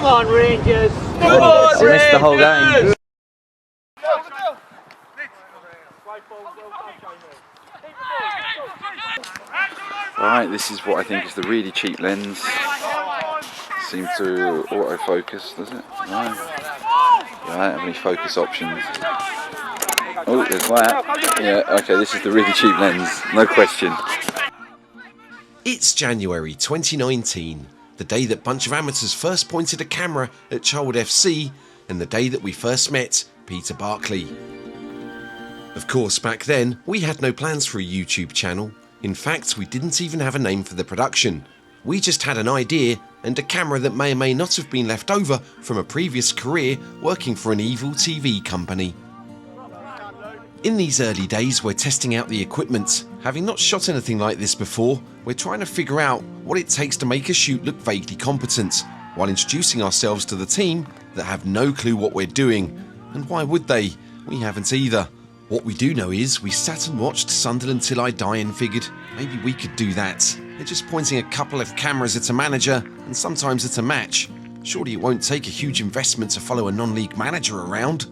Come on, Rangers! Come on, Rangers! Missed the whole game. Right, this is what I think is the really cheap lens. Seems to autofocus, does it? No. Yeah, I don't have any focus options. Oh, there's that. Yeah, okay, this is the really cheap lens, no question. It's January 2019, the day that bunch of amateurs first pointed a camera at Charlwood FC and the day that we first met Peter Barclay. Of course, back then, we had no plans for a YouTube channel. In fact, we didn't even have a name for the production. We just had an idea and a camera that may or may not have been left over from a previous career working for an evil TV company. In these early days, we're testing out the equipment. Having not shot anything like this before, we're trying to figure out what it takes to make a shoot look vaguely competent, while introducing ourselves to the team that have no clue what we're doing. And why would they? We haven't either. What we do know is we sat and watched Sunderland Till I Die and figured maybe we could do that. They're just pointing a couple of cameras at a manager and sometimes at a match. Surely it won't take a huge investment to follow a non-league manager around.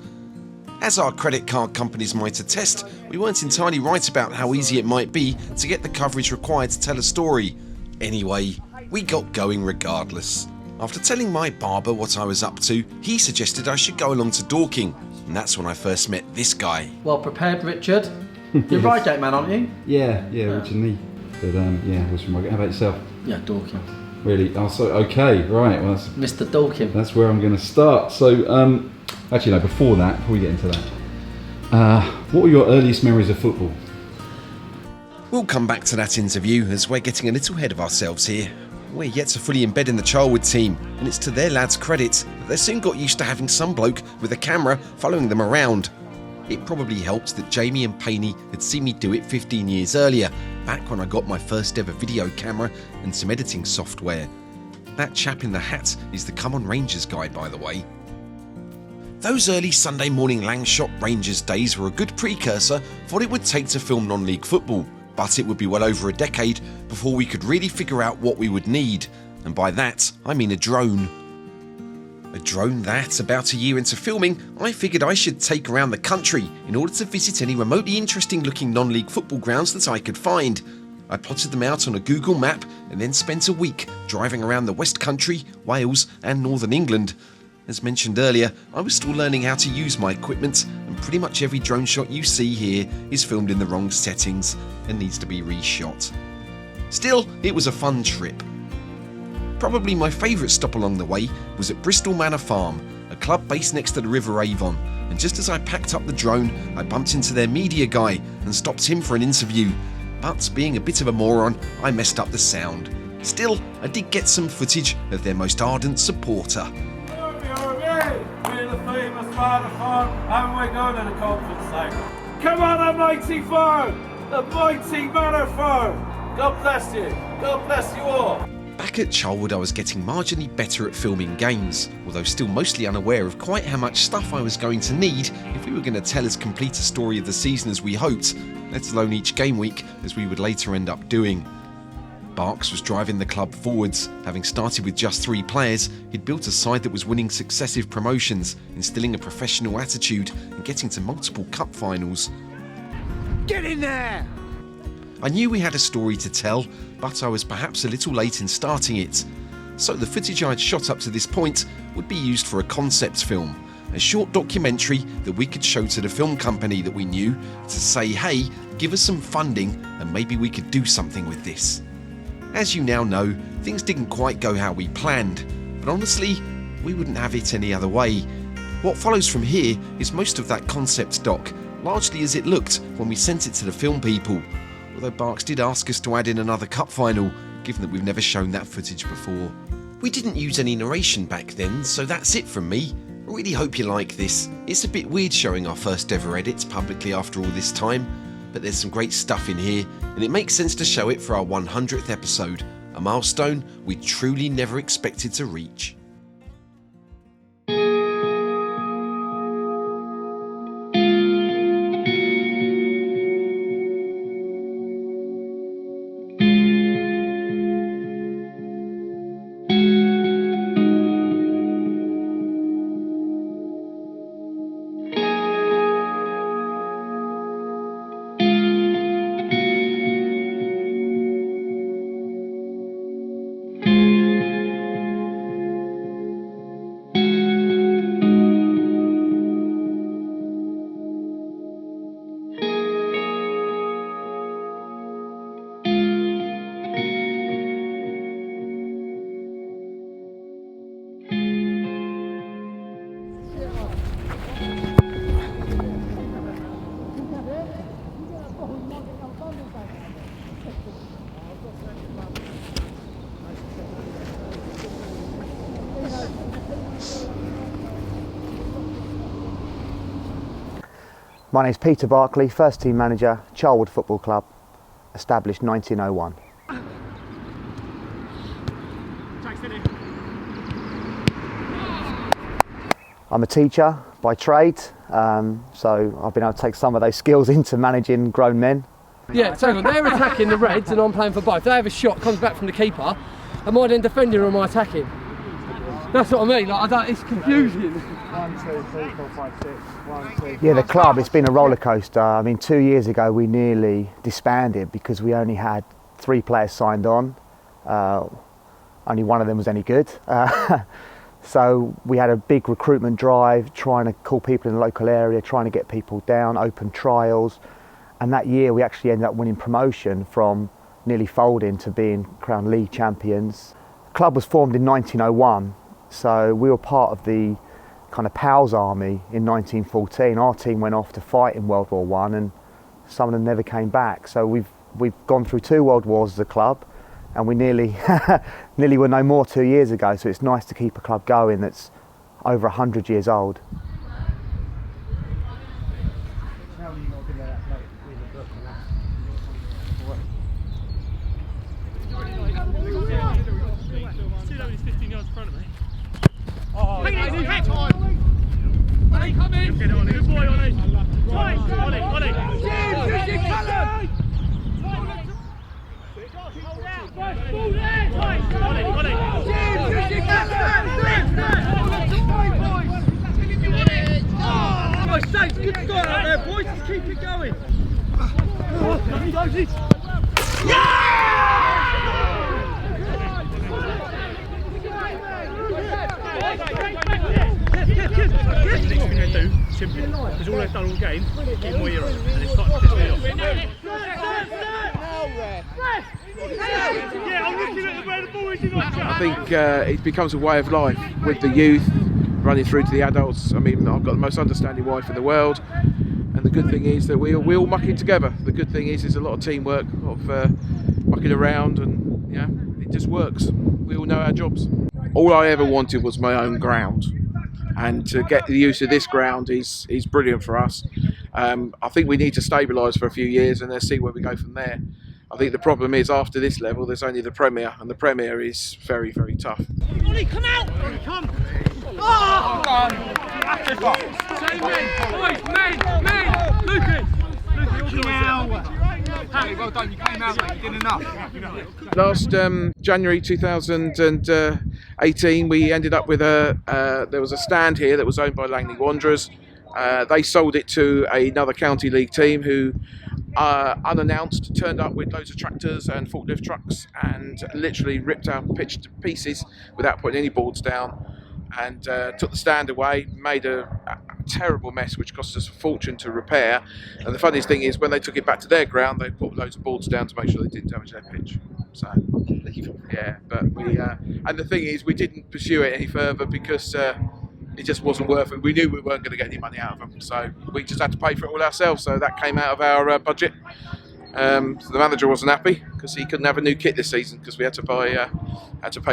As our credit card companies might attest, we weren't entirely right about how easy it might be to get the coverage required to tell a story. Anyway, we got going regardless. After telling my barber what I was up to, he suggested I should go along to Dorking, and that's when I first met this guy. Well prepared, Richard. You're Reigate man, aren't you? Yeah, originally. But yeah, was from Reigate. How about yourself? Yeah, Dorking. Really? Oh, so okay, right. Well, that's Mr. Dorking. That's where I'm going to start. So, actually, no. Before we get into that, what were your earliest memories of football? We'll come back to that interview as we're getting a little ahead of ourselves here. We're yet to fully embed in the Charlwood team, and it's to their lads' credit that they soon got used to having some bloke with a camera following them around. It probably helped that Jamie and Paney had seen me do it 15 years earlier, back when I got my first ever video camera and some editing software. That chap in the hat is the Come On Rangers guy, by the way. Those early Sunday morning Langshot Rangers days were a good precursor for what it would take to film non-league football, but it would be well over a decade before we could really figure out what we would need, and by that I mean a drone. A drone that, about a year into filming, I figured I should take around the country in order to visit any remotely interesting looking non-league football grounds that I could find. I plotted them out on a Google map and then spent a week driving around the West Country, Wales and Northern England. As mentioned earlier, I was still learning how to use my equipment, and pretty much every drone shot you see here is filmed in the wrong settings and needs to be reshot. Still, it was a fun trip. Probably my favourite stop along the way was at Bristol Manor Farm, a club based next to the River Avon, and just as I packed up the drone, I bumped into their media guy and stopped him for an interview. But being a bit of a moron, I messed up the sound. Still, I did get some footage of their most ardent supporter. We're the famous Manor Farm, and we're going to the conference side. Come on, the mighty farm! The mighty Manor Farm! God bless you! God bless you all! Back at Charlwood, I was getting marginally better at filming games, although still mostly unaware of quite how much stuff I was going to need if we were going to tell as complete a story of the season as we hoped, let alone each game week as we would later end up doing. Barks was driving the club forwards. Having started with just 3 players, he'd built a side that was winning successive promotions, instilling a professional attitude and getting to multiple cup finals. Get in there! I knew we had a story to tell, but I was perhaps a little late in starting it. So the footage I'd shot up to this point would be used for a concept film, a short documentary that we could show to the film company that we knew to say, hey, give us some funding and maybe we could do something with this. As you now know, things didn't quite go how we planned, but honestly, we wouldn't have it any other way. What follows from here is most of that concept doc, largely as it looked when we sent it to the film people. Although Barks did ask us to add in another cup final, given that we've never shown that footage before. We didn't use any narration back then, so that's it from me. I really hope you like this. It's a bit weird showing our first ever edits publicly after all this time, but there's some great stuff in here, and it makes sense to show it for our 100th episode, a milestone we truly never expected to reach. My name's Peter Barclay, first team manager, Charlwood Football Club, established 1901. I'm a teacher by trade, so I've been able to take some of those skills into managing grown men. Yeah, so they're attacking the Reds and I'm playing for both. They have a shot, comes back from the keeper. Am I then defending or am I attacking? That's what I mean, like, it's confusing. 1, 2, 3, 4, 5, 6. 1, 2. Yeah, the club, it's been a roller coaster. I mean, 2 years ago we nearly disbanded because we only had 3 players signed on. Only one of them was any good. So we had a big recruitment drive, trying to call people in the local area, trying to get people down, open trials. And that year we actually ended up winning promotion from nearly folding to being crowned league champions. The club was formed in 1901, so we were part of the kind of PALS army in 1914. Our team went off to fight in World War I and some of them never came back. So we've gone through 2 world wars as a club and we nearly were no more 2 years ago. So it's nice to keep a club going that's over 100 years old. Good start out there, boys. Just keep it going. Simply, because all they've done all game, get more heroes, and it's starting to piss me off. Yeah, I'm looking at where the ball is in. I think it becomes a way of life with the youth, running through to the adults. I mean, I've got the most understanding wife in the world, and the good thing is that we all muck it together. The good thing is there's a lot of teamwork, a lot of mucking around, and yeah, it just works. We all know our jobs. All I ever wanted was my own ground. And to get the use of this ground is brilliant for us. I think we need to stabilise for a few years and then see where we go from there. I think the problem is after this level there's only the Premier, and the Premier is very, very tough. Ollie, come out! Ollie, come! Oh! Harry, well done, you came out, mate. You did enough. Last January 2018 we ended up with there was a stand here that was owned by Dorking Wanderers. They sold it to another county league team who unannounced turned up with loads of tractors and forklift trucks and literally ripped our pitch to pieces without putting any boards down, and took the stand away, made a terrible mess which cost us a fortune to repair. And the funniest thing is when they took it back to their ground they put loads of boards down to make sure they didn't damage their pitch. So yeah, but we and the thing is we didn't pursue it any further because it just wasn't worth it. We knew we weren't going to get any money out of them, so we just had to pay for it all ourselves. So that came out of our budget. So the manager wasn't happy because he couldn't have a new kit this season because we had to pay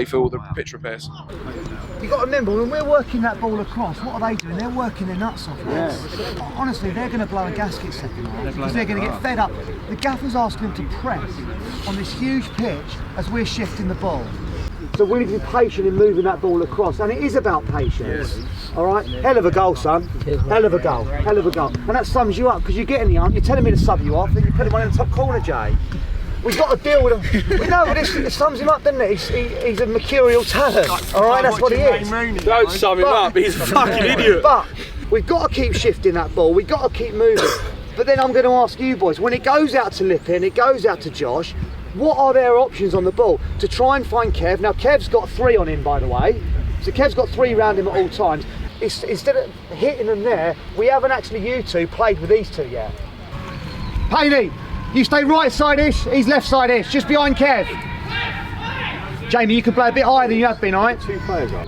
for all the pitch repairs. You've got to remember, when we're working that ball across, what are they doing? They're working their nuts off. Yeah. Honestly, they're going to blow a gasket second half because they're going to get fed up. The gaffer's asking them to press on this huge pitch as we're shifting the ball. So we need to be patient in moving that ball across, and it is about patience. All right, hell of a goal, son. Hell of a goal. Hell of a goal. And that sums you up because you're getting the arm. You're telling me to sub you off, then you put him on in the top corner, Jay. We've got to deal with him. We know, but it sums him up, doesn't it? He's a mercurial talent. All right, that's what he is. Don't sum him up. He's a fucking idiot. But we've got to keep shifting that ball. We've got to keep moving. But then I'm going to ask you boys, when it goes out to Lippin, it goes out to Josh, what are their options on the ball to try and find Kev? Now Kev's got 3 on him, by the way, so Kev's got 3 round him at all times. Instead of hitting them there, we haven't actually, you two, played with these 2 yet. Paney, you stay right side-ish, he's left side-ish, just behind Kev. Jamie, you can play a bit higher than you have been, alright? 2 players up.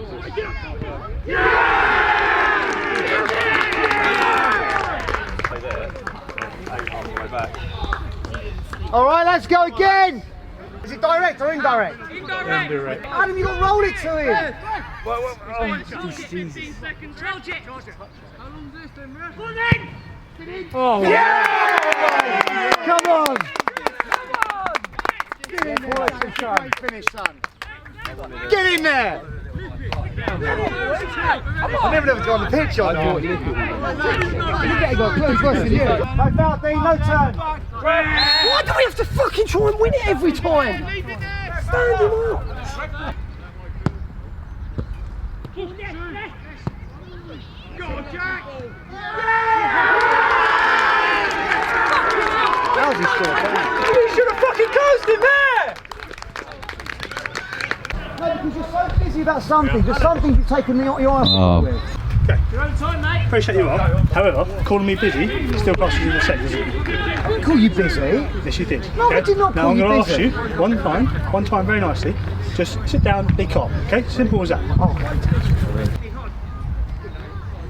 All right, let's go again. Is it direct or indirect? Indirect. Adam, you got to roll it to him. 16 seconds. How long is this then, ref? Oh, yeah! Come on! Great finish, son. Get in there! I've never go on the pitch on that. You're getting got clues worse than you. No foul, Dean, no turn. Why do we have to fucking try and win it every time? Stand him up. Go on, Jack! That was his short. You should have fucking closed him there! No, because you're so busy about something. There's something you've taken your eye off with. Okay. Your own time, mate. Appreciate you are. However, calling me busy still costs you the set, doesn't it? I didn't call you busy. Yes, you did. No, I did not now call I'm you going to busy. ask you one time very nicely. Just sit down, be calm. Okay? Simple as that. Oh,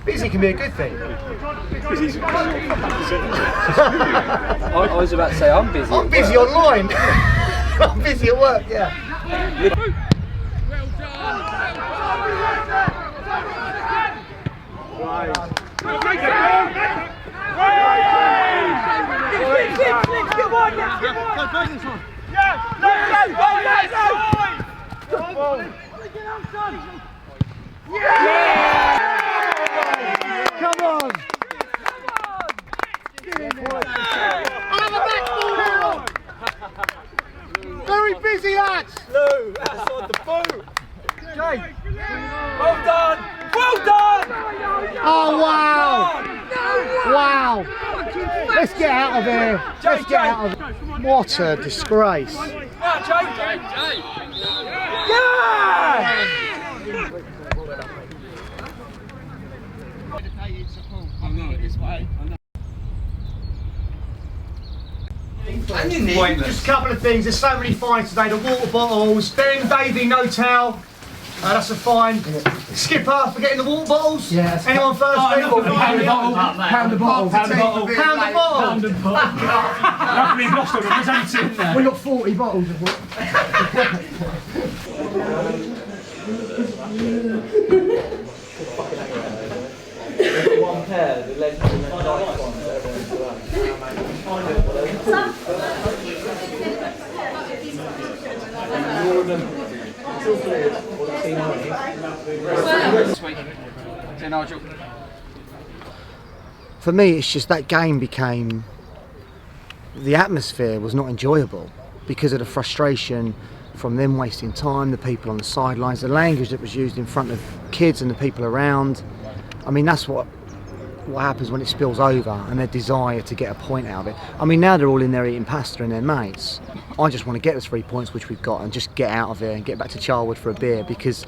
busy can be a good thing. Busy's I was about to say I'm busy. I'm busy online. I'm busy at work, yeah. Come on! Very busy, lads! Lou, outside the boot. Jay! Well done! Well done! Oh, wow! Wow! Let's get out of here! Let's get out of here! What a disgrace! Yeah! Just a couple of things, there's so many fines today, the water bottles, Ben, Davey, no towel, that's a fine. Skipper for getting the water bottles, anyone thirsty? Pound the bottle. Pound the bottle. Pound the bottle. Pound the bottle. Pound the bottle. Luckily you've lost them, there's only two in there. We got 40 bottles of water. One pair, the legs and the nice ones, For me, it's just that game became, the atmosphere was not enjoyable because of the frustration from them wasting time, the people on the sidelines, the language that was used in front of kids and the people around. I mean, that's what happens when it spills over, and their desire to get a point out of it. I mean, now they're all in there eating pasta and their mates. I just want to get the 3 points which we've got and just get out of here and get back to Charlwood for a beer, because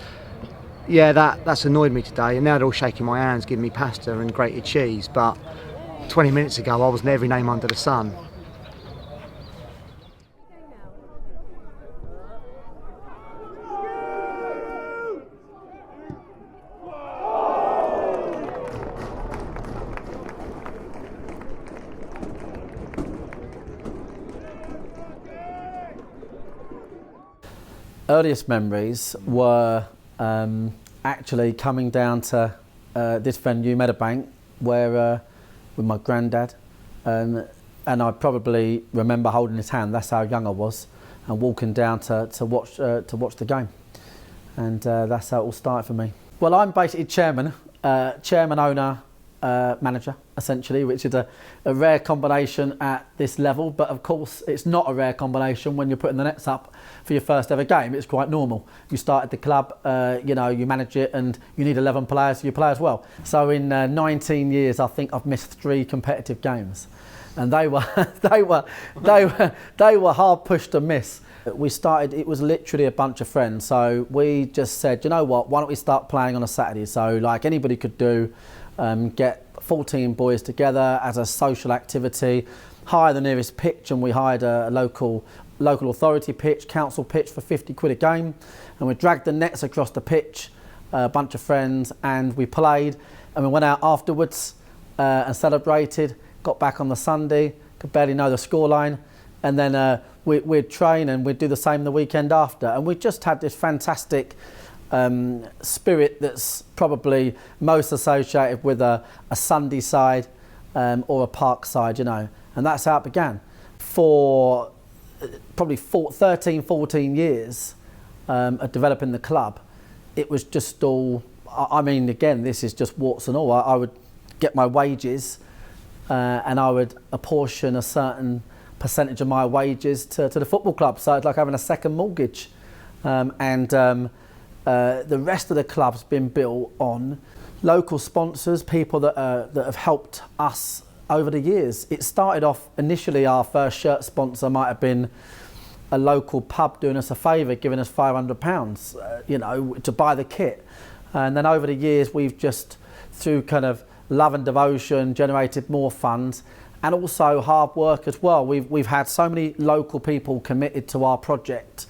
yeah, that's annoyed me today, and now they're all shaking my hands, giving me pasta and grated cheese, but 20 minutes ago I was in every name under the sun. Earliest memories were actually coming down to this venue, Meadowbank, where with my granddad, and I probably remember holding his hand. That's how young I was, and walking down to watch the game, and that's how it all started for me. Well, I'm basically chairman, owner, manager, essentially, which is a rare combination at this level, but of course it's not a rare combination when you're putting the nets up for your first ever game. It's quite normal. You start at the club, you know, you manage it, and you need 11 players, so you play as well. So in 19 years, I think I've missed 3 competitive games, and they were they were hard pushed to miss. We started, it was literally a bunch of friends, so we just said, you know what, why don't we start playing on a Saturday? So like anybody could do, get 14 boys together as a social activity, hire the nearest pitch, and we hired a local authority pitch, council pitch, for 50 quid a game, and we dragged the nets across the pitch, a bunch of friends, and we played, and we went out afterwards and celebrated, got back on the Sunday, could barely know the scoreline, and then we'd train and we'd do the same the weekend after, and we just had this fantastic spirit that's probably most associated with a Sunday side or a park side, you know, and that's how it began. For probably 13, 14 years of developing the club, it was just all, I mean, again, this is just warts and all. I would get my wages and I would apportion a certain percentage of my wages to the football club. So it's like having a second mortgage. The rest of the club's been built on local sponsors, people that have helped us over the years. It started off initially, our first shirt sponsor might have been a local pub doing us a favour, giving us £500, you know, to buy the kit. And then over the years, we've just, through kind of love and devotion, generated more funds, and also hard work as well. We've had so many local people committed to our project.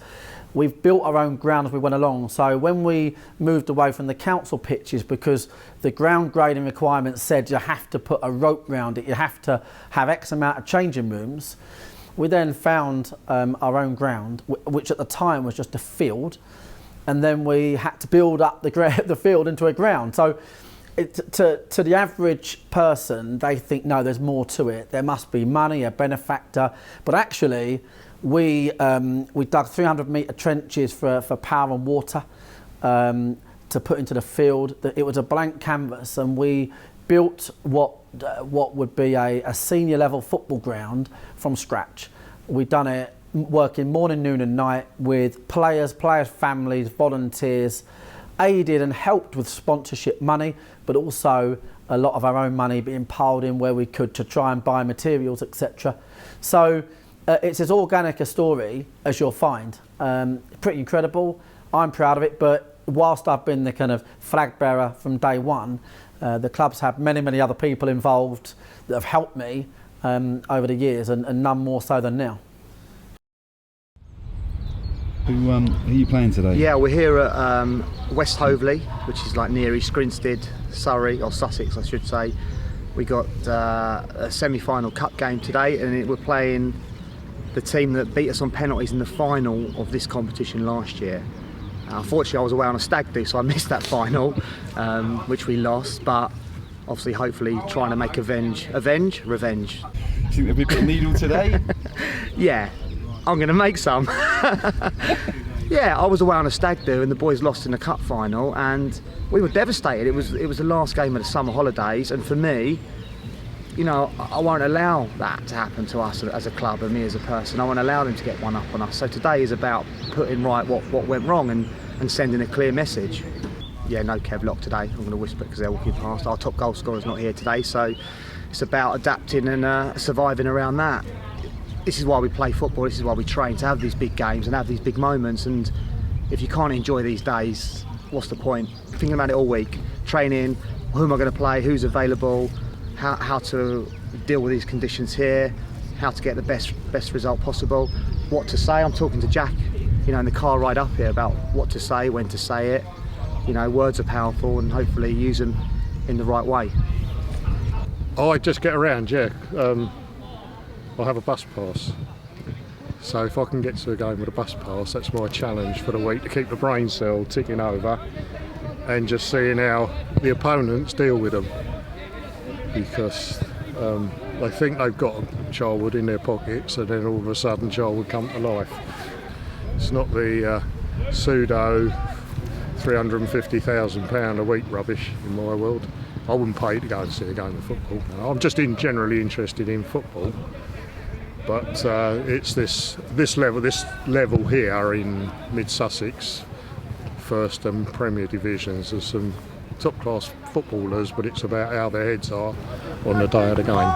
We've built our own ground as we went along. So when we moved away from the council pitches, because the ground grading requirements said you have to put a rope round it, you have to have X amount of changing rooms, we then found our own ground, which at the time was just a field, and then we had to build up the field into a ground. So to the average person, they think, no, there's more to it. There must be money, a benefactor. But actually, we dug 300-metre trenches for power and water to put into the field. It was a blank canvas, and we built what would be a senior level football ground from scratch. We'd done it working morning, noon and night with players, families, volunteers, aided and helped with sponsorship money, but also a lot of our own money being piled in where we could to try and buy materials, etc. So it's as organic a story as you'll find. Pretty incredible. I'm proud of it, but whilst I've been the kind of flag bearer from day one, the club's had many other people involved that have helped me over the years, and none more so than now. Who are you playing today? Yeah, we're here at West Hoveley, which is like near East Grinstead, Surrey, or Sussex I should say. We got a semi-final cup game today, and we're playing the team that beat us on penalties in the final of this competition last year. Unfortunately, I was away on a stag do, so I missed that final, which we lost, but obviously hopefully trying to make revenge. Do you think there'll be a bit of needle today? Yeah, I'm going to make some. Yeah, I was away on a stag do and the boys lost in the cup final, and we were devastated. It was the last game of the summer holidays, and for me, you know, I won't allow that to happen to us as a club and me as a person. I won't allow them to get one up on us. So today is about putting right what went wrong and sending a clear message. Yeah, no Kev Lock today. I'm going to whisper because they're walking past. Our top goal scorer's not here today, so it's about adapting and surviving around that. This is why we play football, this is why we train, to have these big games and have these big moments, and if you can't enjoy these days, what's the point? Thinking about it all week, training, who am I going to play, who's available, how to deal with these conditions here, how to get the best result possible, what to say. I'm talking to Jack, you know, in the car ride up here about what to say, when to say it. You know, words are powerful, and hopefully use them in the right way. I just get around, yeah. I have a bus pass, so if I can get to a game with a bus pass, that's my challenge for the week, to keep the brain cell ticking over and just seeing how the opponents deal with them, because they think they've got Charlwood in their pockets, and then all of a sudden Charlwood come to life. It's not the pseudo £350,000 a week rubbish in my world. I wouldn't pay to go and see a game of football. I'm just generally interested in football. But it's this level here in mid-Sussex, First and Premier Divisions. There's some top-class footballers, but it's about how their heads are on the day of the game.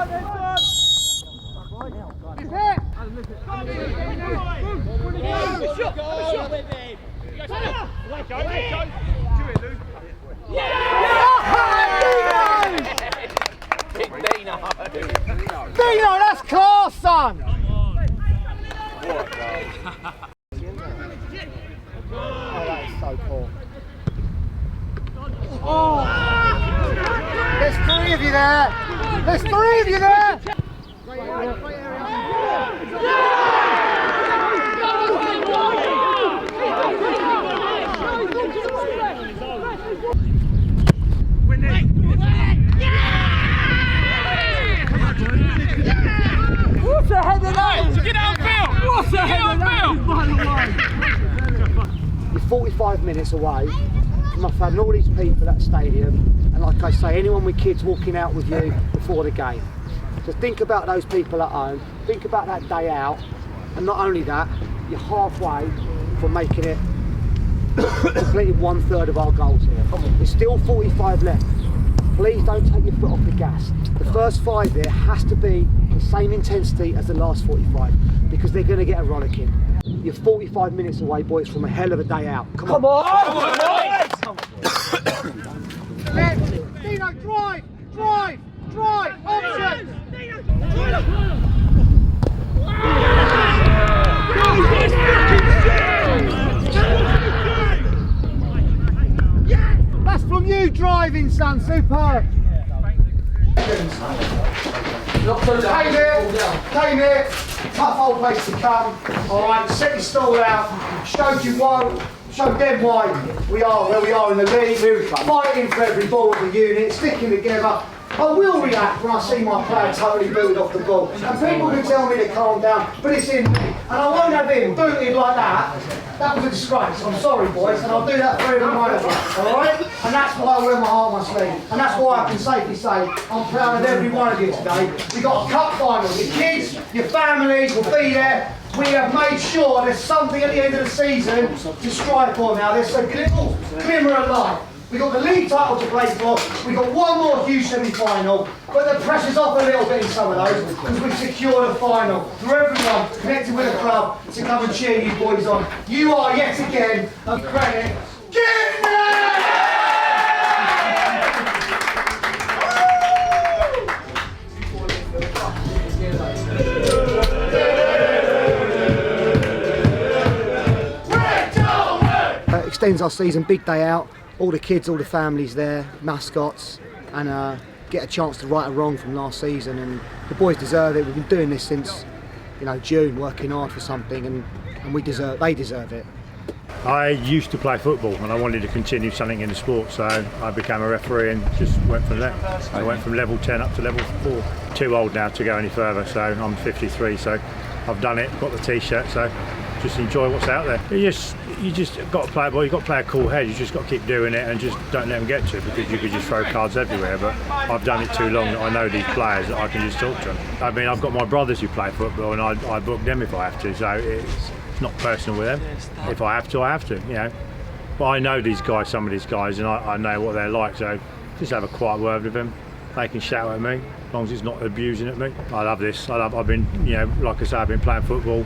Dino, that's class, son! Oh, that is so poor. Oh! There's three of you there! There's three of you there! 45 minutes away from having all these people at the stadium, and like I say, anyone with kids walking out with you before the game. So think about those people at home, think about that day out, and not only that, you're halfway from making it, completing 1/3 of our goals here. There's still 45 left. Please don't take your foot off the gas. The first 5 there has to be the same intensity as the last 45, because they're going to get a rollicking. You're 45 minutes away, boys, from a hell of a day out. Come on! Dino, drive! Option! That's from you driving, son. Superb. Came here. Tough old place to come. All right, set your stall out. Showed them why we are where we are in the league. Fighting for every ball of the unit, sticking together. I will react when I see my player totally booted off the ball. And people can tell me to calm down, but it's in me. And I won't have him booted like that. That was a disgrace. I'm sorry, boys, and I'll do that for every one of you. Alright? And that's why I wear my heart on my sleeve. And that's why I can safely say I'm proud of every one of you today. We got a cup final. Your kids, your families will be there. We have made sure there's something at the end of the season to strive for now. There's a little glimmer of light. We've got the league title to play for, we've got one more huge semi-final, but the pressure's off a little bit in some of those because we've secured a final for everyone connected with the club to come and cheer you boys on. You are yet again a credit. Get extends our season, big day out. All the kids, all the families there, mascots, and get a chance to right a wrong from last season. And the boys deserve it. We've been doing this since, June, working hard for something, and they deserve it. I used to play football and I wanted to continue something in the sport, so I became a referee and just went from there. I went from level 10 up to level 4. Too old now to go any further, so I'm 53, so I've done it, got the t-shirt, so just enjoy what's out there. You just got to play a ball, you've got to play a cool head, you just got to keep doing it and just don't let them get to it, because you could just throw cards everywhere. But I've done it too long that I know these players that I can just talk to them. I mean, I've got my brothers who play football and I book them if I have to, so it's not personal with them. If I have to, I have to, But I know these guys, some of these guys, and I know what they're like, so just have a quiet word with them. They can shout at me, as long as it's not abusing at me. I love this. I've been, like I say, I've been playing football,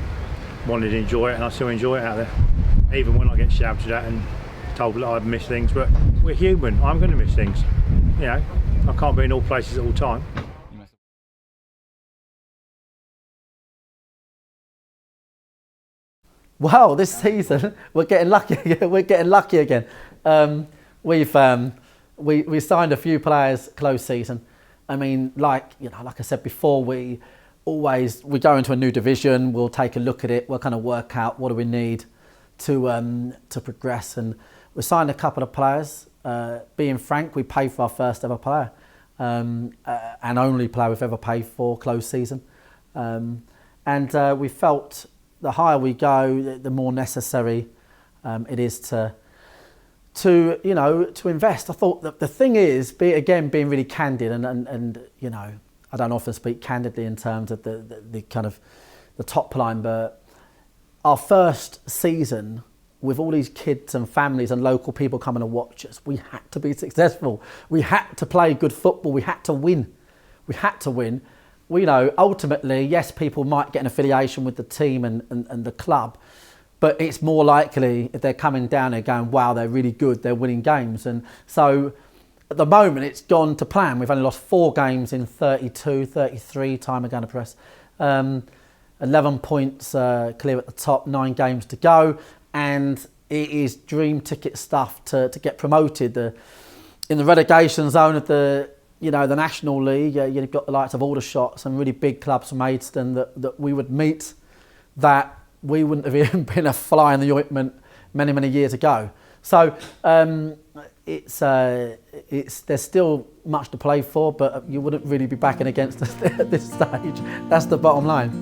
wanted to enjoy it, and I still enjoy it out there. Even when I get shouted at and told that I've missed things, but we're human. I'm going to miss things. I can't be in all places at all time. Wow, this season we're getting lucky. We're getting lucky again. We signed a few players close season. I mean, like I said before, we go into a new division. We'll take a look at it. We'll kind of work out what do we need to progress. And we signed a couple of players. Being frank, we paid for our first ever player, and only player we've ever paid for close season. And we felt the higher we go, the more necessary it is to invest. I thought that the thing is, being really candid, and I don't often speak candidly in terms of the kind of the top line, but our first season with all these kids and families and local people coming to watch us, we had to be successful. We had to play good football. We had to win. We ultimately, yes, people might get an affiliation with the team and the club, but it's more likely if they're coming down and going, wow, they're really good, they're winning games. And so at the moment, it's gone to plan. We've only lost 4 games in 32, 33 time we're going to press. 11 points clear at the top, 9 games to go. And it is dream ticket stuff to get promoted. In the relegation zone of the National League, you've got the likes of Aldershot, some really big clubs from Maidstone that we would meet, that we wouldn't have even been a fly in the ointment many, many years ago. So there's still much to play for, but you wouldn't really be backing against us at this stage. That's the bottom line.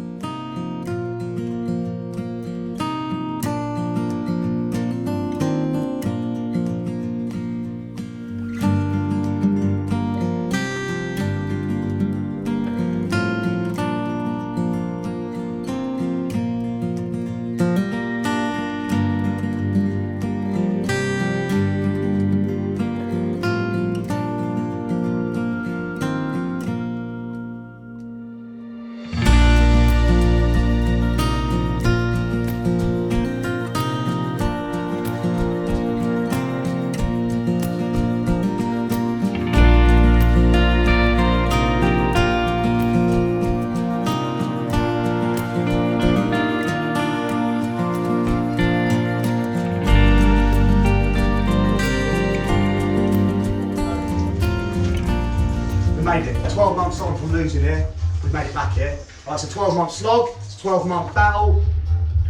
made it. 12 months on from losing here, we've made it back here. Right, it's a 12-month slog, it's a 12-month battle.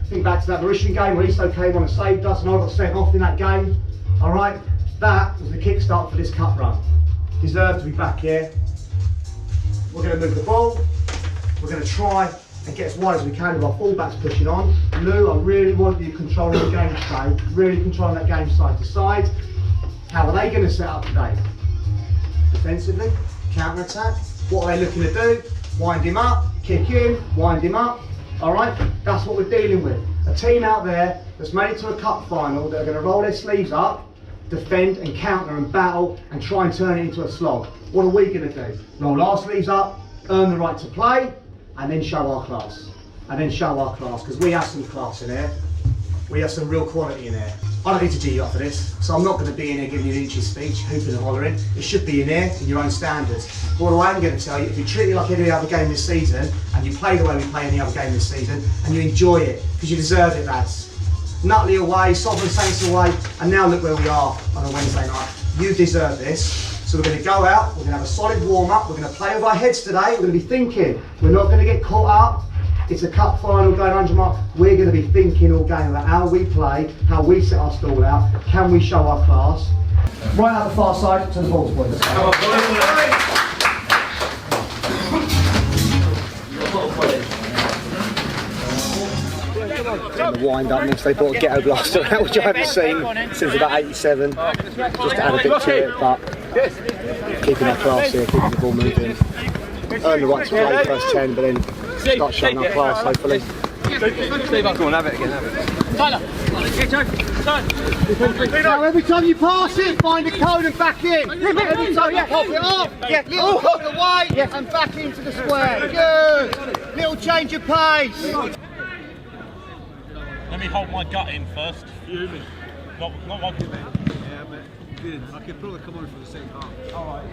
Think back to that Mauritian game where Easto came on and saved us and I got sent off in that game. All right, that was the kickstart for this cup run. Deserved to be back here. We're going to move the ball. We're going to try and get as wide as we can with our fullbacks pushing on. Lou, I really want you controlling the game today, really controlling that game side to side. How are they going to set up today? Defensively, counter-attack. What are they looking to do? Wind him up, kick in, wind him up. All right, that's what we're dealing with. A team out there that's made it to a cup final that are going to roll their sleeves up, defend and counter and battle and try and turn it into a slog. What are we going to do? Roll our sleeves up, earn the right to play, and then show our class. And then show our class, because we have some class in here. We have some real quality in here. I don't need to G you up for this, so I'm not going to be in here giving you an inchy speech, hooping and hollering. It should be in here in your own standards. But what I am going to tell you, if you treat it like any other game this season, and you play the way we play any other game this season, and you enjoy it, because you deserve it, lads. Nutley away, Sovereign Saints away, and now look where we are on a Wednesday night. You deserve this. So we're going to go out, we're going to have a solid warm-up, we're going to play with our heads today, we're going to be thinking. We're not going to get caught up. It's a cup final going 100 mark. We're going to be thinking all game about how we play, how we set our stall out, can we show our class. Right out the far side to the ball boys. Come on, The wind-upness, they brought a ghetto blaster out, which I haven't seen since about 87. Just to add a bit to it, but keeping our class here, keeping the ball moving. Earn the right to play first 10, but then start showing our class, hopefully. Go on, have it again, have it. Tyler! Now every time you pass it, find a cone and back in. Every time you pop it off, get little pop away and back into the square. Good! Little change of pace. Let me hold my gut in first. Fuming. Not one. Yeah, but good. I could probably come on for the second half. Alright,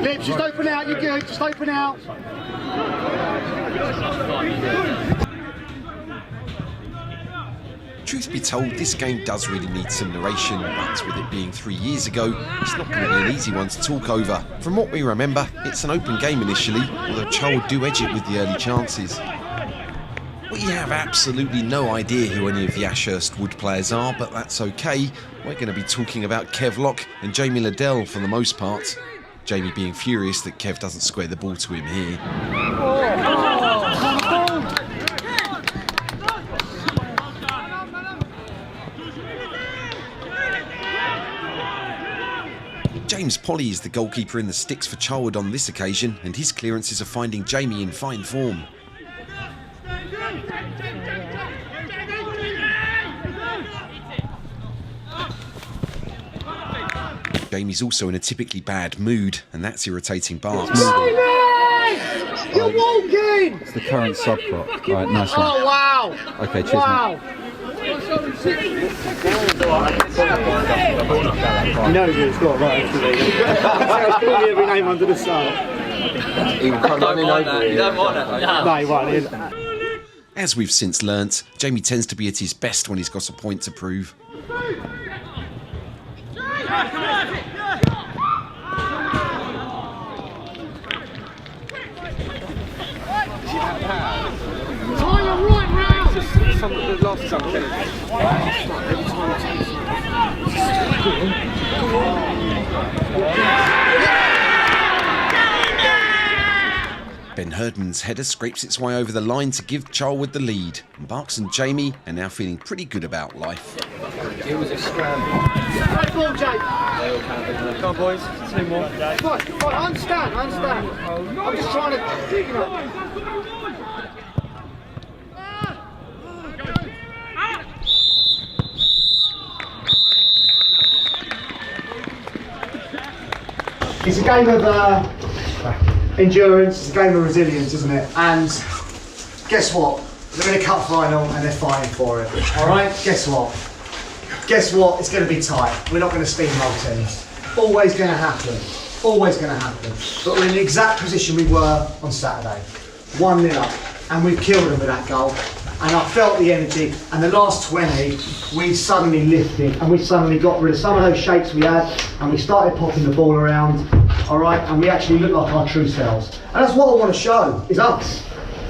Lips, just open out, you're good, just open out. Truth be told, this game does really need some narration, but with it being 3 years ago, it's not going to be an easy one to talk over. From what we remember, it's an open game initially, although Charlwood do edge it with the early chances. We have absolutely no idea who any of the Ashurst Wood players are, but that's okay. We're going to be talking about Kev Locke and Jamie Liddell for the most part. Jamie being furious that Kev doesn't square the ball to him here. James Polly is the goalkeeper in the sticks for Charlwood on this occasion, and his clearances are finding Jamie in fine form. Jamie's also in a typically bad mood, and that's irritating Barks. You're walking! It's the current sub clock. Right, nice one. Oh wow! Okay, cheers, wow. You know you've got right I'll call you every name under the sun. You don't want that. You don't want it. No, he won't. As we've since learnt, Jamie tends to be at his best when he's got a point to prove. Ben Herdman's header scrapes its way over the line to give Charlwood the lead. And Barks and Jamie are now feeling pretty good about life. It was a scramble. Come on, boys. 2 more. Fine, I understand. I'm just trying to, you know. It's a game of endurance, it's a game of resilience, isn't it? And guess what? They're in a cup final and they're fighting for it. Alright? Guess what? It's going to be tight. We're not going to steamroll teams. Always going to happen. Always going to happen. But we're in the exact position we were on Saturday. 1-0 up. and we've killed them with that goal. And I felt the energy, and the last 20, we suddenly lifted, and we suddenly got rid of some of those shakes we had, and we started popping the ball around, all right, and we actually looked like our true selves. And that's what I want to show, is us,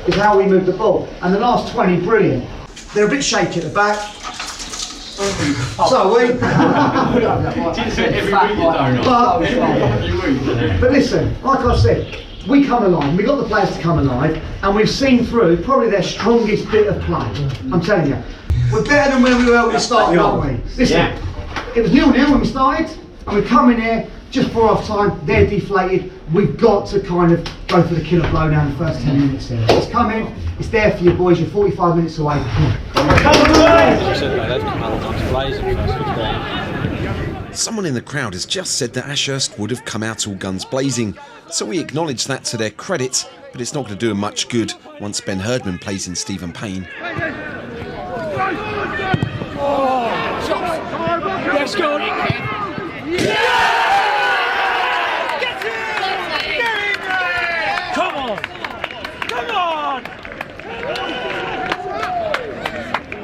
is how we move the ball. And the last 20, brilliant. They're a bit shaky at the back. So we... But listen, like I said, we come alive, we got the players to come alive, and we've seen through probably their strongest bit of play. I'm telling you. We're better than where we were when we started, aren't we? Listen, it was 0-0 when we started, and we come in here just for half time, they're deflated. We've got to kind of go for the killer blow down the first 10 minutes there. It's coming, it's there for you boys, you're 45 minutes away. Someone in the crowd has just said that Ashurst would have come out all guns blazing, so we acknowledge that to their credit, but it's not going to do them much good once Ben Herdman plays in Stephen Payne. Let's go! Come on! Come on!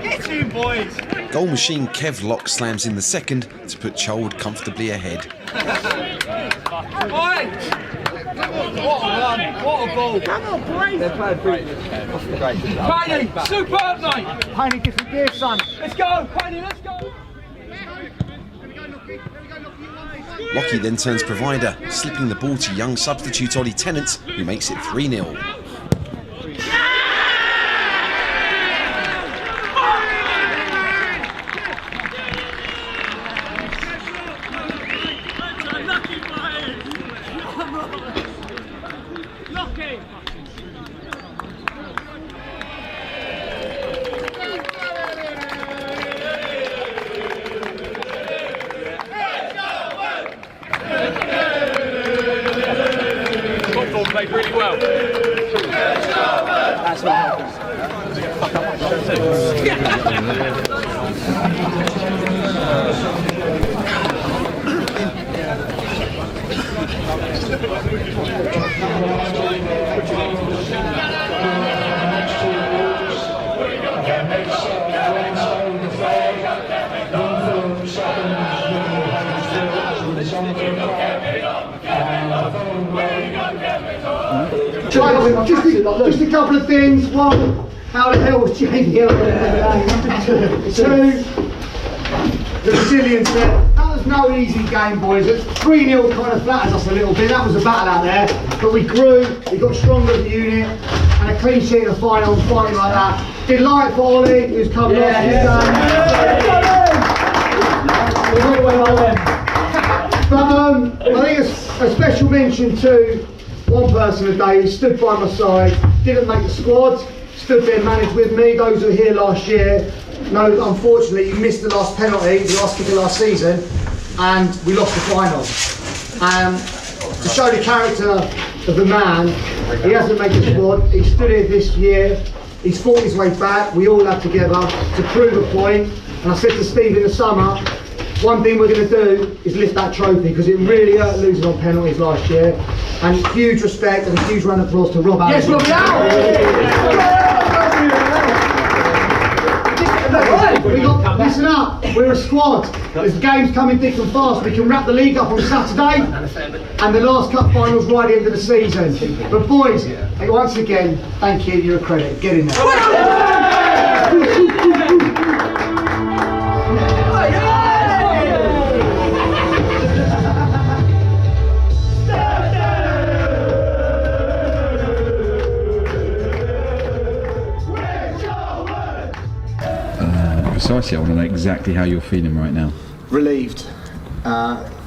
Get in, boys! Goal machine Kev Locke slams in the second to put Charlwood comfortably ahead. What a run! What a ball! Come on, boys! They're playing great. Payne, superb, mate! Payne, different gear, son. Let's go, Payne, let's go! Lockie then turns provider, slipping the ball to young substitute Ollie Tennant, who makes it 3-0. Played really well. That's not Just a couple of things. One, how the hell was Jamie Hill? Two, the resilience there. That was no easy game, boys. It's 3-0 kind of flatters us a little bit. That was a battle out there. But we grew, we got stronger as a unit, and a clean sheet in the final and fighting like that. Delight for Ollie, who's come off his game. But I think a special mention to one person today who stood by my side, didn't make the squad, stood there, managed with me. Those who were here last year know, unfortunately, you missed the last penalty, the last kick of last season, and we lost the final. To show the character of the man, he hasn't made the squad, he stood here this year, he's fought his way back, we all have together to prove a point, and I said to Steve in the summer, one thing we're going to do is lift that trophy, because it really hurt losing on penalties last year. And huge respect and a huge round of applause to Rob Allen. Yes, Rob Allen! Listen up, we're a squad. There's games coming thick and fast. We can wrap the league up on Saturday, and the last cup finals right at the end of the season. But boys, once again, thank you, you're a credit. Get in there. Precisely, I want to know exactly how you're feeling right now. Relieved.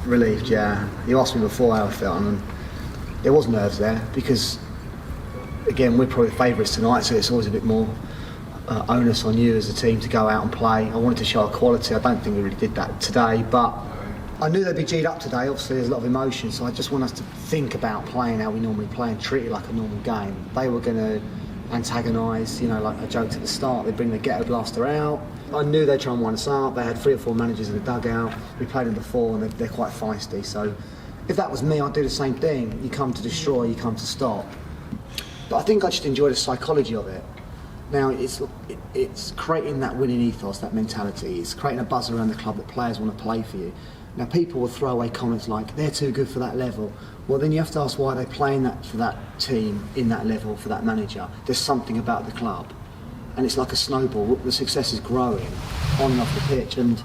Relieved, yeah. You asked me before how I felt, and there was nerves there because, again, we're probably favourites tonight, so it's always a bit more onus on you as a team to go out and play. I wanted to show our quality. I don't think we really did that today, but I knew they'd be G'd up today. Obviously, there's a lot of emotion, so I just want us to think about playing how we normally play and treat it like a normal game. They were going to antagonise, you know, like I joked at the start, they'd bring the ghetto blaster out. I knew they'd try and wind us up. They had 3 or 4 managers in the dugout. We played them before, and they're quite feisty. So if that was me, I'd do the same thing. You come to destroy, you come to stop. But I think I just enjoy the psychology of it. Now it's creating that winning ethos, that mentality. It's creating a buzz around the club that players want to play for you. Now people will throw away comments like, they're too good for that level. Well, then you have to ask, why are they playing that for that team, in that level, for that manager? There's something about the club. And it's like a snowball. The success is growing on and off the pitch, and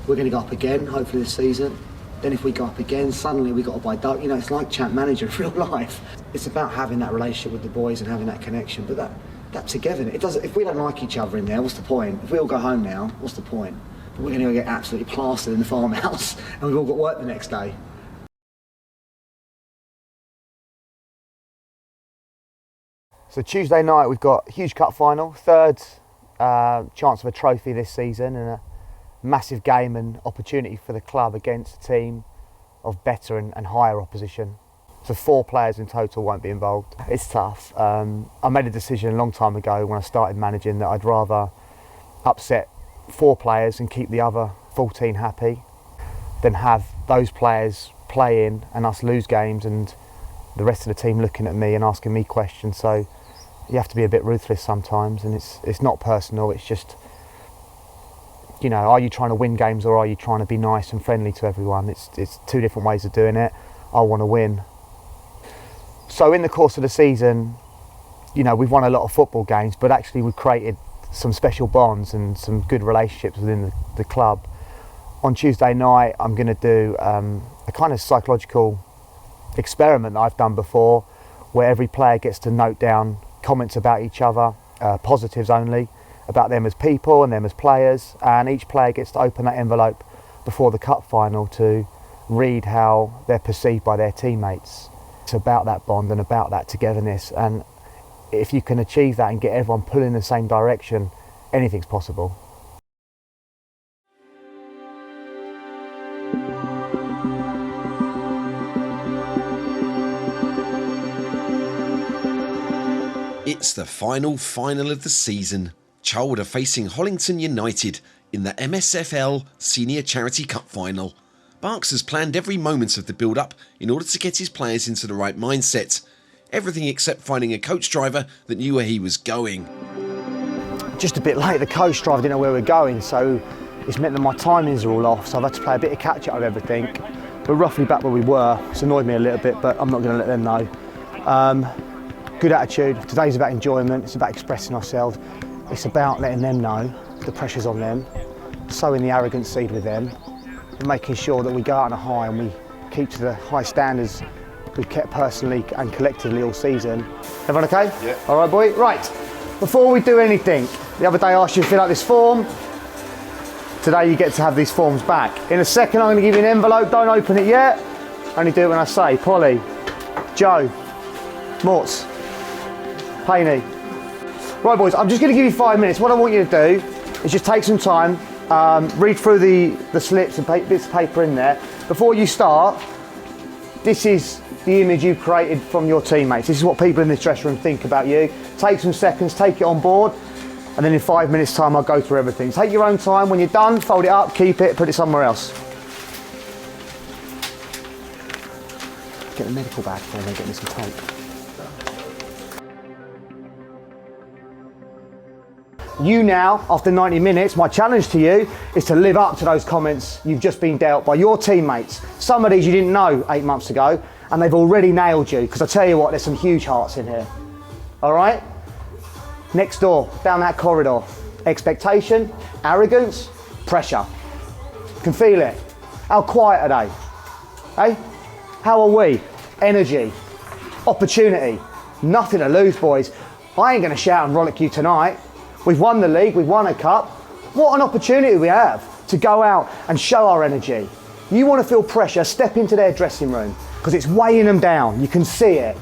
we're going to go up again, hopefully this season. Then if we go up again, suddenly we got to buy Doug. You know, it's like champ manager in real life. It's about having that relationship with the boys and having that connection. But that togetherness, it doesn't. If we don't like each other in there, what's the point? If we all go home now, what's the point? But we're going to go get absolutely plastered in the farmhouse, and we've all got work the next day. So Tuesday night we've got a huge cup final, third chance of a trophy this season, and a massive game and opportunity for the club against a team of better and higher opposition. So 4 players in total won't be involved. It's tough. I made a decision a long time ago when I started managing that I'd rather upset 4 players and keep the other 14 happy than have those players play in and us lose games and the rest of the team looking at me and asking me questions. So you have to be a bit ruthless sometimes, and it's not personal, it's just, you know, are you trying to win games or are you trying to be nice and friendly to everyone? It's 2 different ways of doing it. I want to win. So in the course of the season, you know, we've won a lot of football games, but actually we've created some special bonds and some good relationships within the club. On Tuesday night, I'm going to do a kind of psychological experiment that I've done before, where every player gets to note down comments about each other, positives only, about them as people and them as players, and each player gets to open that envelope before the cup final to read how they're perceived by their teammates. It's about that bond and about that togetherness, and if you can achieve that and get everyone pulling in the same direction, anything's possible. It's the final of the season. Charlwood are facing Hollington United in the MSFL Senior Charity Cup final. Barks has planned every moment of the build-up in order to get his players into the right mindset. Everything except finding a coach driver that knew where he was going. Just a bit late, the coach driver didn't know where we were going, so it's meant that my timings are all off, so I've had to play a bit of catch up with everything. We're roughly back where we were. It's annoyed me a little bit, but I'm not going to let them know. Good attitude. Today's about enjoyment, it's about expressing ourselves. It's about letting them know the pressure's on them, sowing the arrogant seed with them, and making sure that we go out on a high and we keep to the high standards we've kept personally and collectively all season. Everyone okay? Yeah. All right, boy. Right, before we do anything, the other day I asked you to fill out this form. Today you get to have these forms back. In a second I'm going to give you an envelope, don't open it yet. Only do it when I say. Polly, Joe, Morts, Haney. Right boys, I'm just going to give you 5 minutes. What I want you to do is just take some time, read through the slips and bits of paper in there. Before you start, this is the image you've created from your teammates. This is what people in this dressing room think about you. Take some seconds, take it on board, and then in 5 minutes time I'll go through everything. Take your own time. When you're done, fold it up, keep it, put it somewhere else. Get the medical bag for me, get me some tape. You now, after 90 minutes, my challenge to you is to live up to those comments you've just been dealt by your teammates. Some of these you didn't know 8 months ago, and they've already nailed you, because I tell you what, there's some huge hearts in here. All right? Next door, down that corridor. Expectation, arrogance, pressure. Can feel it. How quiet are they? Hey? How are we? Energy, opportunity. Nothing to lose, boys. I ain't going to shout and rollick you tonight. We've won the league, we've won a cup. What an opportunity we have to go out and show our energy. You want to feel pressure, step into their dressing room, because it's weighing them down. You can see it.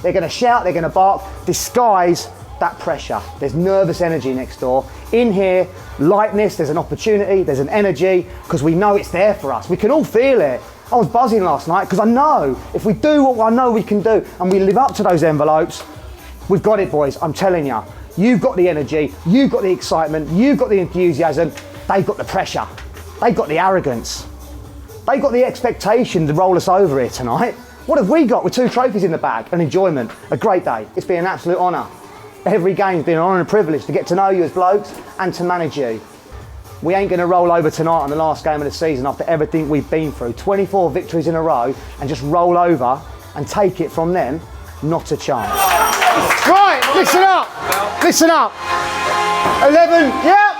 They're going to shout, they're going to bark, disguise that pressure. There's nervous energy next door. In here, lightness, there's an opportunity, there's an energy, because we know it's there for us. We can all feel it. I was buzzing last night because I know if we do what I know we can do and we live up to those envelopes, we've got it, boys, I'm telling you. You've got the energy, you've got the excitement, you've got the enthusiasm, they've got the pressure, they've got the arrogance, they've got the expectation to roll us over here tonight. What have we got with 2 trophies in the bag? An enjoyment, a great day. It's been an absolute honour. Every game's been an honour and a privilege to get to know you as blokes and to manage you. We ain't going to roll over tonight on the last game of the season after everything we've been through. 24 victories in a row and just roll over and take it from them. Not a chance. Right, listen up. Listen up. 11, yep.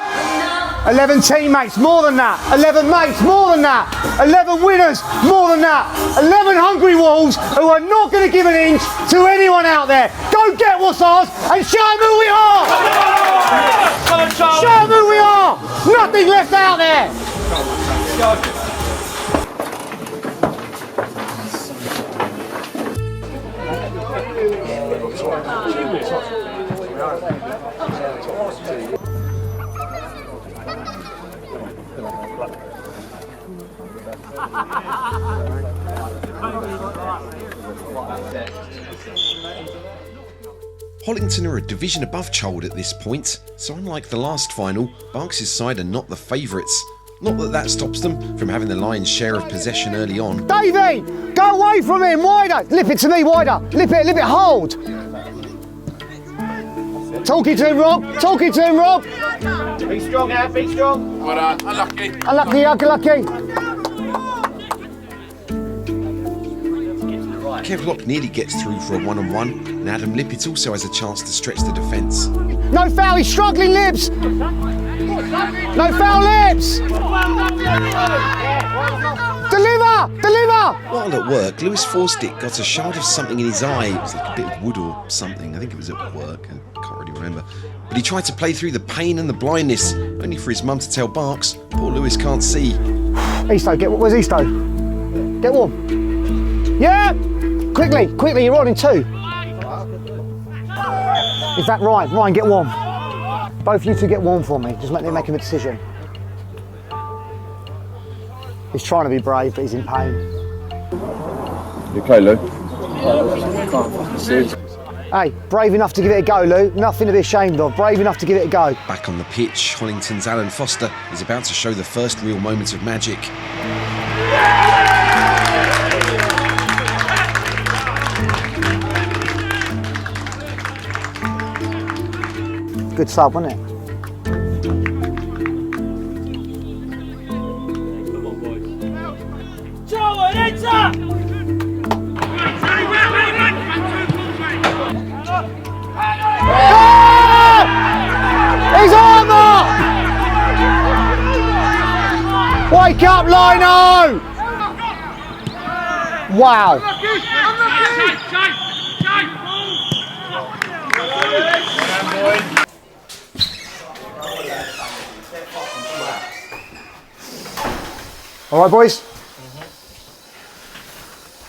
11 teammates, more than that. 11 mates, more than that. 11 winners, more than that. 11 hungry wolves who are not going to give an inch to anyone out there. Go get what's ours and show them who we are. Show them who we are. Nothing left out there. Hollington are a division above Charlwood at this point, so unlike the last final, Barks' side are not the favourites. Not that that stops them from having the lion's share of possession early on. Davey, go away from him, wider. Lip it to me, wider. Lip it, hold. Talking to him, Rob. Talking to him, Rob. Be strong, Ab, be strong. Well done, unlucky. Unlucky. Kevlock nearly gets through for a one-on-one, and Adam Lippett also has a chance to stretch the defence. No foul, he's struggling, Lips. No foul, Lips. Deliver. While at work, Lewis Forstick got a shard of something in his eye. It was like a bit of wood or something. I think it was at work. I can't really remember. But he tried to play through the pain and the blindness, only for his mum to tell Barks, poor Lewis can't see. Easto, where's Easto? Get warm. Yeah! Quickly, you're on in 2. In fact, Ryan, get warm. Both you two get warm for me. Just let me make him a decision. He's trying to be brave, but he's in pain. You okay, Lou? Hey, brave enough to give it a go, Lou. Nothing to be ashamed of. Brave enough to give it a go. Back on the pitch, Hollington's Alan Foster is about to show the first real moment of magic. Good sub, wasn't it? Charlwood, enter! He's on there! Wake up, Lino! Wow. All right, boys.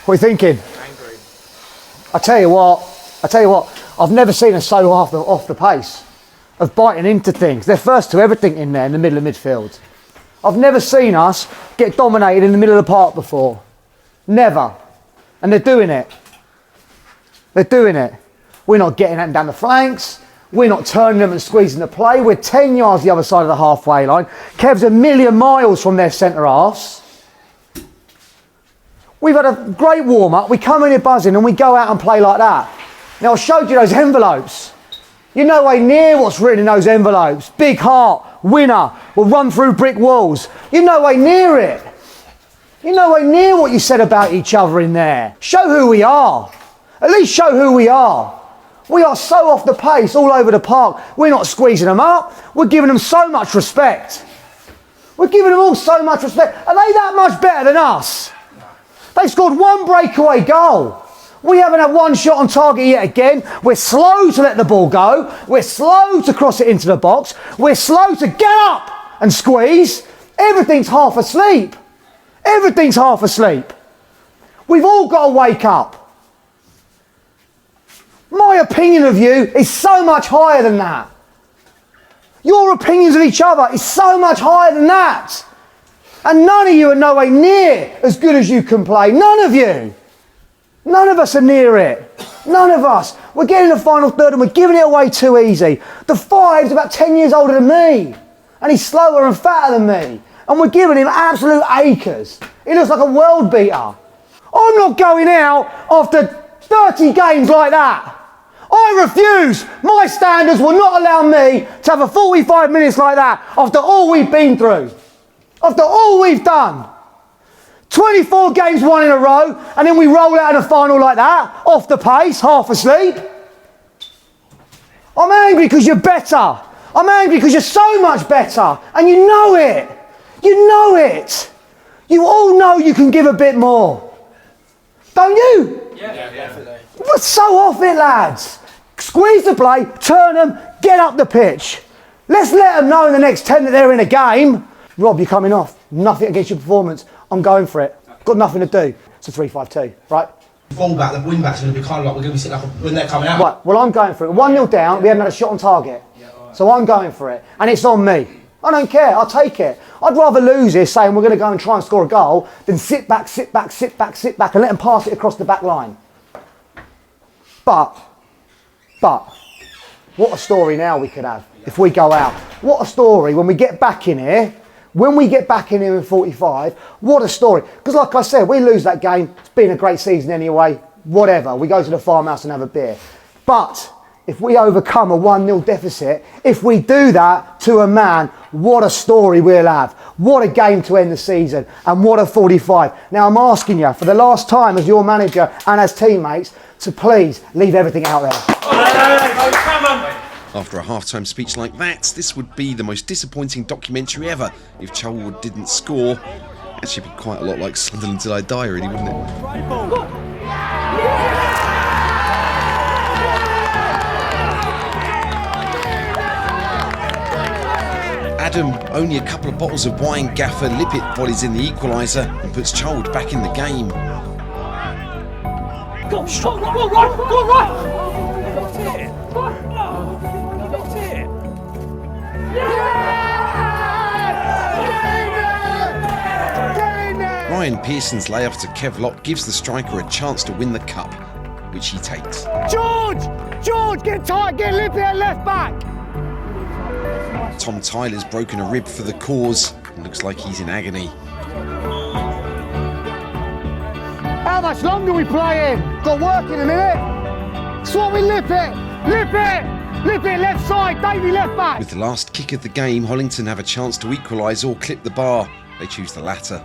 What are you thinking? Angry. I tell you what. I've never seen us so off the pace of biting into things. They're first to everything in there in the middle of midfield. I've never seen us get dominated in the middle of the park before. Never. And they're doing it. We're not getting at them down the flanks. We're not turning them and squeezing the play. We're 10 yards the other side of the halfway line. Kev's a million miles from their centre halves. We've had a great warm-up. We come in here buzzing and we go out and play like that. Now, I showed you those envelopes. You're no way near what's written in those envelopes. Big heart, winner, will run through brick walls. You're no way near it. You're no way near what you said about each other in there. Show who we are. At least show who we are. We are so off the pace all over the park. We're not squeezing them up. We're giving them so much respect. We're giving them all so much respect. Are they that much better than us? They scored 1 breakaway goal. We haven't had 1 shot on target yet again. We're slow to let the ball go. We're slow to cross it into the box. We're slow to get up and squeeze. Everything's half asleep. We've all got to wake up. My opinion of you is so much higher than that. Your opinions of each other is so much higher than that. And none of you are nowhere near as good as you can play. None of you. None of us are near it. None of us. We're getting the final third and we're giving it away too easy. The 5's about 10 years older than me. And he's slower and fatter than me. And we're giving him absolute acres. He looks like a world beater. I'm not going out after 30 games like that. I refuse. My standards will not allow me to have a 45 minutes like that after all we've been through. After all we've done. 24 games won in a row, and then we roll out in a final like that, off the pace, half asleep. I'm angry because you're better. I'm angry because you're so much better, and you know it. You know it. You all know you can give a bit more. Don't you? Yeah, definitely. We're so off it, lads. Squeeze the play, turn them, get up the pitch. Let's let them know in the next 10 that they're in a game. Rob, you're coming off. Nothing against your performance. I'm going for it. Got nothing to do. It's a 3-5-2, right? Fullback, the wing back's going to be kind of like we're going to be sitting up when they're coming out. Right, well, I'm going for it. 1-0 down, we haven't had a shot on target. So I'm going for it. And it's on me. I don't care, I'll take it. I'd rather lose this saying we're going to go and try and score a goal than sit back and let them pass it across the back line. But, what a story now we could have if we go out. What a story when we get back in here. When we get back in here in 45, what a story. Because like I said, we lose that game, it's been a great season anyway, whatever. We go to the farmhouse and have a beer. But if we overcome a 1-0 deficit, if we do that to a man, what a story we'll have. What a game to end the season, and what a 45. Now I'm asking you, for the last time as your manager and as teammates, to please leave everything out there. After a half-time speech like that, this would be the most disappointing documentary ever if Charlwood didn't score. Actually, be quite a lot like Sunderland Till I Die, really, wouldn't it? Adam, only a couple of bottles of wine, Gaffer Lippet volleys in the equaliser and puts Charlwood back in the game. Go right! Ryan Pearson's layup to Kev Lott gives the striker a chance to win the cup, which he takes. George, get tight, get Lippy at left back. Tom Tyler's broken a rib for the cause and looks like he's in agony. How much longer are we playing? Got work in a minute. That's what we Lip it, left side, Davey left back. With the last kick of the game, Hollington have a chance to equalise or clip the bar. They choose the latter.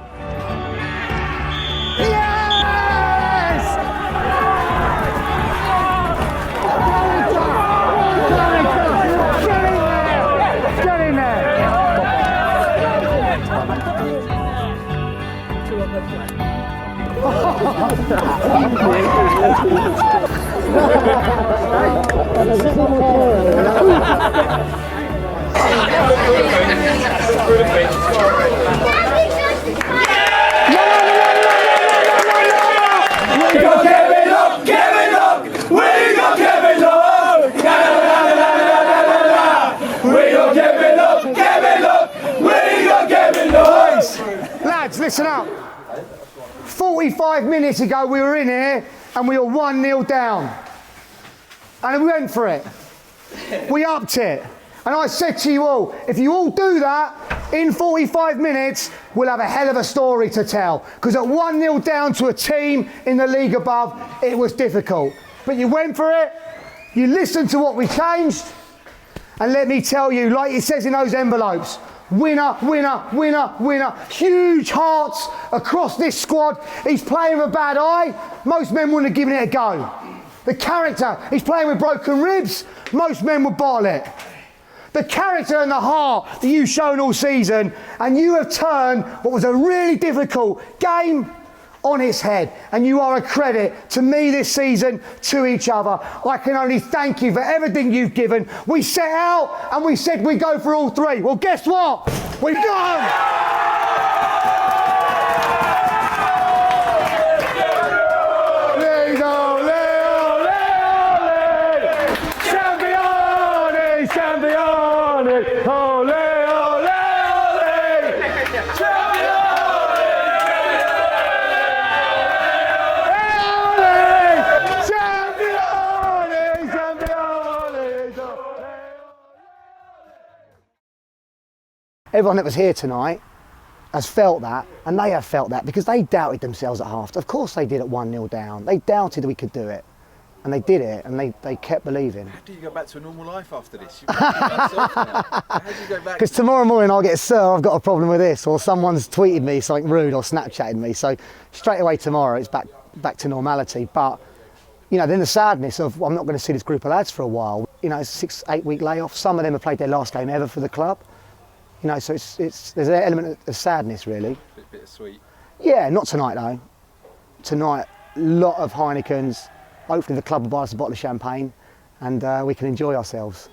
Lads, listen up. 45 minutes ago we were in here and we were 1-0 down. And we went for it. We upped it. And I said to you all, if you all do that, in 45 minutes, we'll have a hell of a story to tell. Because at 1-0 down to a team in the league above, it was difficult. But you went for it, you listened to what we changed, and let me tell you, like it says in those envelopes, winner, winner, winner, winner. Huge hearts across this squad. He's playing with a bad eye. Most men wouldn't have given it a go. The character, he's playing with broken ribs. Most men would bottle it. The character and the heart that you've shown all season, and you have turned what was a really difficult game on its head, and you are a credit to me this season, to each other. I can only thank you for everything you've given. We set out and we said we'd go for all three. Well, guess what? We've got them! Everyone that was here tonight has felt that, and they have felt that because they doubted themselves at half. Of course they did at 1-0 down. They doubted we could do it, and they did it, and they kept believing. How do you go back to a normal life after this? How do you go back? Because tomorrow morning I'll get, sir, I've got a problem with this, or someone's tweeted me something rude or Snapchatted me. So straight away tomorrow it's back to normality. But you know, then the sadness of, well, I'm not going to see this group of lads for a while. You know, it's a 6-8 week layoff. Some of them have played their last game ever for the club. You know, so there's an element of sadness, really. Bit sweet. Yeah, not tonight though. Tonight, a lot of Heinekens. Hopefully the club will buy us a bottle of champagne, and we can enjoy ourselves.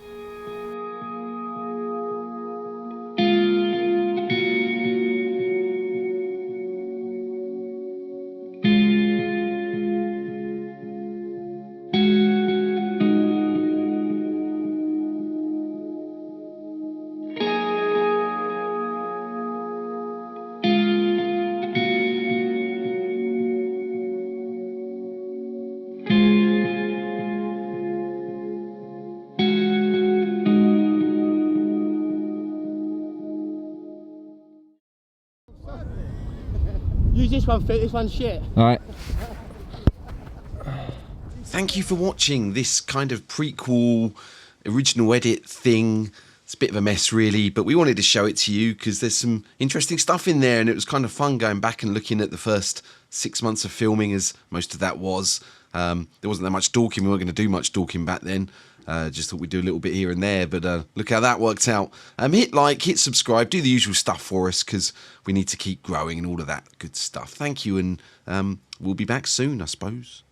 Use this one, fit. This one's shit. All right. Thank you for watching this kind of prequel, original edit thing. It's a bit of a mess really, but we wanted to show it to you because there's some interesting stuff in there, and it was kind of fun going back and looking at the first 6 months of filming, as most of that was. There wasn't that much Dorking. We weren't going to do much Dorking back then. Just thought we'd do a little bit here and there, but look how that worked out. Hit like, hit subscribe, do the usual stuff for us because we need to keep growing and all of that good stuff. Thank you, and we'll be back soon, I suppose.